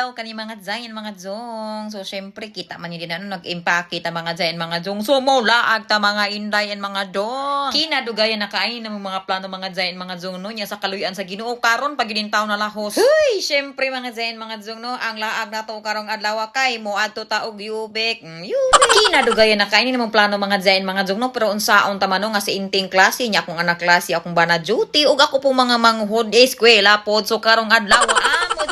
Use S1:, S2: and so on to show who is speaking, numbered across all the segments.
S1: adlaw kani mga zayin mga zong. So syempre kita man yun ano nag-impake ta mga zayin mga zong. So mo laag ta mga inday and mga dong. Kinadugayan na kain ng mga plano mga zayin mga zong no nya sa kaluyan sa Ginoo karon pag ginintaw na lahos. Huy, syempre mga zayin mga zong no ang laag nato karong adlaw kay mo adto ta og yubek. Yubek. Kinadugayan na kain ng plano mga zayin mga zong no pero unsaon ta man no nga si inting klase nya akong anak klase akong bana duty ug ako po mga manghod eskwela pod so karong adlaw mo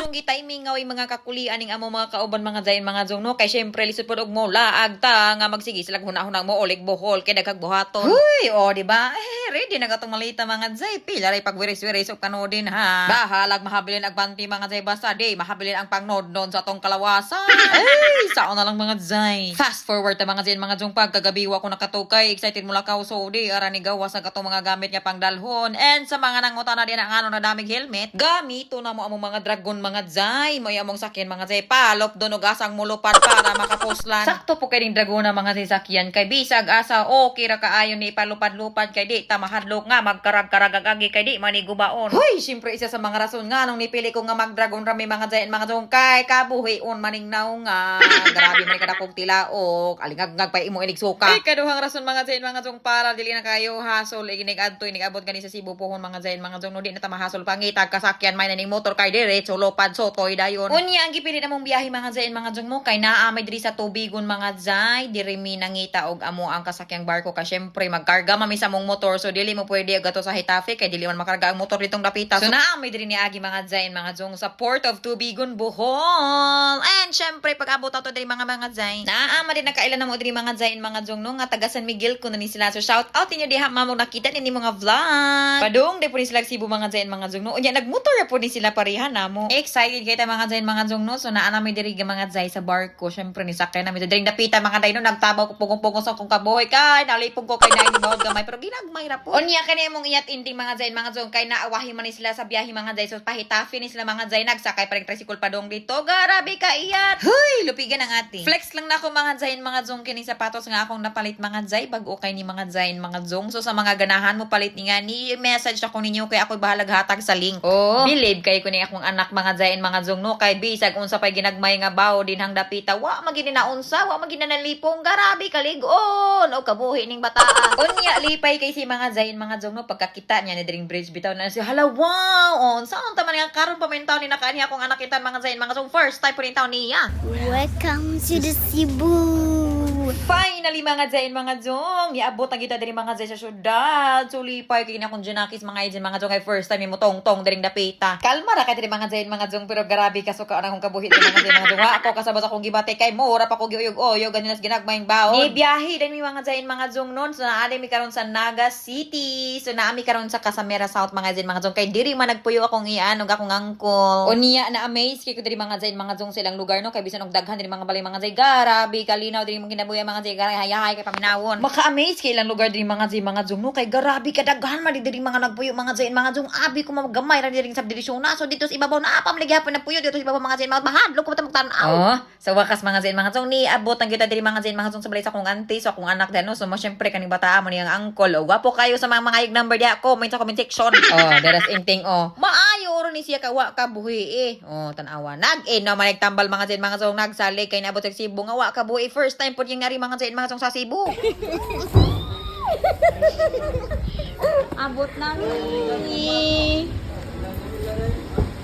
S1: jung gitiming nga mga kakulian ning amo mga kauban mga zayin mga zong no kay syempre lisod pod og mo laag ta nga magsige sila hunahunang mo olig bohol kay daghang buhaton. Huy, di ba? Ready na gatong malita mga zay pila ray pagwiris-wiris og kanodin ha. Bahalag mahabilin ag banti mga zay basta di mahabilin ang pangnodnon sa atong kalawasan. Ay, sao na lang mga zay. Fast forward ta mga zayin mga zong pagkagabiwa ko nakatukay excited mula ka so di ara ni gawas ang katong mga gamit nga pangdalhon and sa mga nangutana din ang ano na damig helmet gamito na mo among mga dragon mga zay mo among sakyan mga zay palop doon og asang mulupad para makapuslan sakto po kay ding dragon na mga zay sakyan kay bisag asa okay ra kaayo ni ipalupad-lupad kay di ta mahadlok nga magkarag-karagagagi kay di manigubaon. Hoy syempre isa sa mga rason nga nung nipili ko nga magdragon rami mga zay mga zong kay kabuhion maning naw nga grabe man kada kog tilaok alingag-ngag pa imo inig suka kaduhang rason mga zay mga zong para dili na kayo hasol iginig adto inig abot gani sa Cebu pohon mga zayin mga zong no di na ta mahasol pangitag kasakyan may naning motor kay diretso lopad sotoy dayon unya ang gipili namong biyahe mga zayin mga zong mo kay naa may diri sa tubigon mga zay diri mi nangita og amo ang kasakyang barko ka syempre magkarga mami sa mong motor so dili mo pwede agato sa Hitafe kay dili man makarga ang motor ditong dapita so naa may diri ni agi mga zayin mga zong sa Port of Tubigon Bohol and syempre pag abot ato diri mga zayin naa man din nakailan na mo diri mga zayin mga zong no nga taga San Miguel ko na ni sila so shout out inyo diha mamong nakita ni mga vlog. Padung de po ni sila Cebu mga zayin mga zong no. Unya nagmotor po ni sila pareha na mo. Excited kay ta mga zayin mga zong no. So naa na mi diri mga zay sa barko. Syempre ni sakay na mi diri dapita mga day no nagtabaw ko pugong-pugong sa akong kabuhay kay nalipong ko kay dai bawod gamay pero ginagmay ra po. Unya kani imong iyat inting mga zayin mga zong kay naawahi man ni sila sa biyahe mga zay so pahitafi ni sila mga zay nagsakay pa ring tricycle padong dito. Garabi ka iyat. Huy, lupigan ang ati. Flex lang na ako mga zayin mga zong kini sapatos nga akong napalit mga zay bag-o kay ni mga zayin mga zong. So sa mga ganahan mo palit ni nga ni message ako ninyo kay ako bahalag hatag sa link. Oh, believe kay ko ni akong anak mga zayin mga zong no kay bisag unsa pay ginagmay nga bawo din hang dapita wa magini na unsa wa magini na lipong garabi kaligon o kabuhi ning bataan. Unya lipay kay si mga zayin mga zong no pagkakita niya ni dring bridge bitaw na siya hala wow on saan ta man nga karon pamentaw ni nakani akong anak itan mga zayin mga zong first time pamentaw niya.
S2: Welcome to the Cebu.
S1: Finally mga zayin mga zong niabot ang kita diri mga zay sa syudad sulipay kay akong junakis mga agent mga zong kay first time mo tong diring dapita kalma ra kay diri mga zayin mga zong pero grabe kaso ka akong kabuhi diri mga zayin mga zong wa ako kasabot akong gibate kay mura pa ko giuyog-uyog ganyan nas ginagmayng baon ni biyahe din mi mga zayin mga zong non so naa mi karon sa Naga City so naa mi karon sa Casamera South mga zayin mga zong kay diri man nagpuyo akong iyan ug akong angkol unya na amaze kay ko diri mga zayin mga zong silang lugar no kay bisan og daghan diri mga balay mga zay grabe kalinaw diri mga kinabuhi mga zay hayahay kay paminawon maka-amaze kay ilang lugar diri mga zay mga zong no kay grabe kadaghan man diri mga nagpuyo mga zayin mga zong abi ko magamay ra diri sa subdivision na so dito sa ibabaw na apam lighapon na puyo dito sa ibabaw mga zayin mga bahadlok ko ta magtan-aw oh sa wakas mga zayin mga zong ni abot ang kita diri mga zayin mga zong sa balay sa akong auntie so akong anak dano so mo syempre kaning bataan mo niyang uncle o gwapo kayo sa mga ayog number diha comment sa comment section oh daras inting oh maayo ro ni siya kawa ka buhi oh tan-awa no man nagtambal mga zayin mga zong nagsali kay naabot sa Cebu nga wa ka buhi first time pud yung ngari mga zayin mga zong sa Cebu. Abot na ni.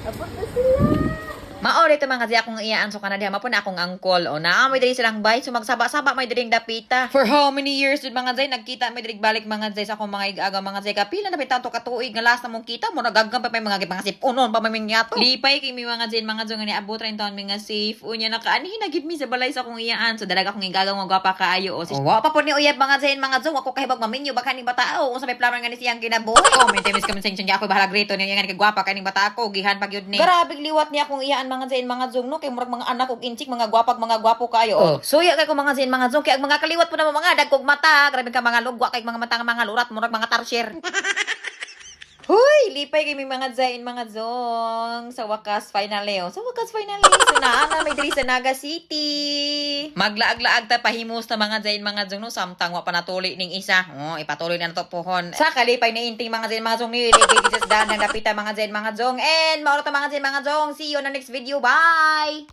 S1: Abot na sila. Mao dito mga zay akong iyaan so kana diha mapon akong angkol o na may diri silang bay so magsaba-saba may diring dapita for how many years jud mga zay nagkita may dirig balik mga zay sa akong mga igaga mga zay kapila na bitanto ka tuig nga last na mong kita mo nagagam pa may mga gipangasip unon pa may mingyato lipay kay mi mga zay mga zong ni abot ra taon mi nga safe unya nakaanhi na gid mi sa balay sa akong iyaan so dalag akong igaga nga gwapa kaayo o wa pa pud ni uyab mga zay mga zong ako kahibag maminyo baka ning batao unsa may plano nga ni siyang kinabuhi comment miss comment section ako bahala grito niya nga gwapa kaning bata ako gihan pag yun ni grabe liwat ni akong iyaan mga zayin mga zong no kay murag mga anak ug inchik mga gwapag mga gwapo kayo oh suya kay ko mga zayin mga zong kay ang mga kaliwat po na mga dagkog mata grabe ka mga lugwa kay mga mata nga mga lurat murag mga tarsier Huy, lipay kami mga zain mga zong. Sa wakas finally. Sa wakas finally. Sunaan may diri sa Naga City. Maglaag-laag ta pahimos na mga zain mga zong no samtang wa pa natuli ning isa. Ipatuloy na nato pohon. Sa kalipay na inting mga zain mga zong ni Ligay dahan ng dapita mga zain mga zong. And mauro ta mga zain mga zong. See you on the next video. Bye.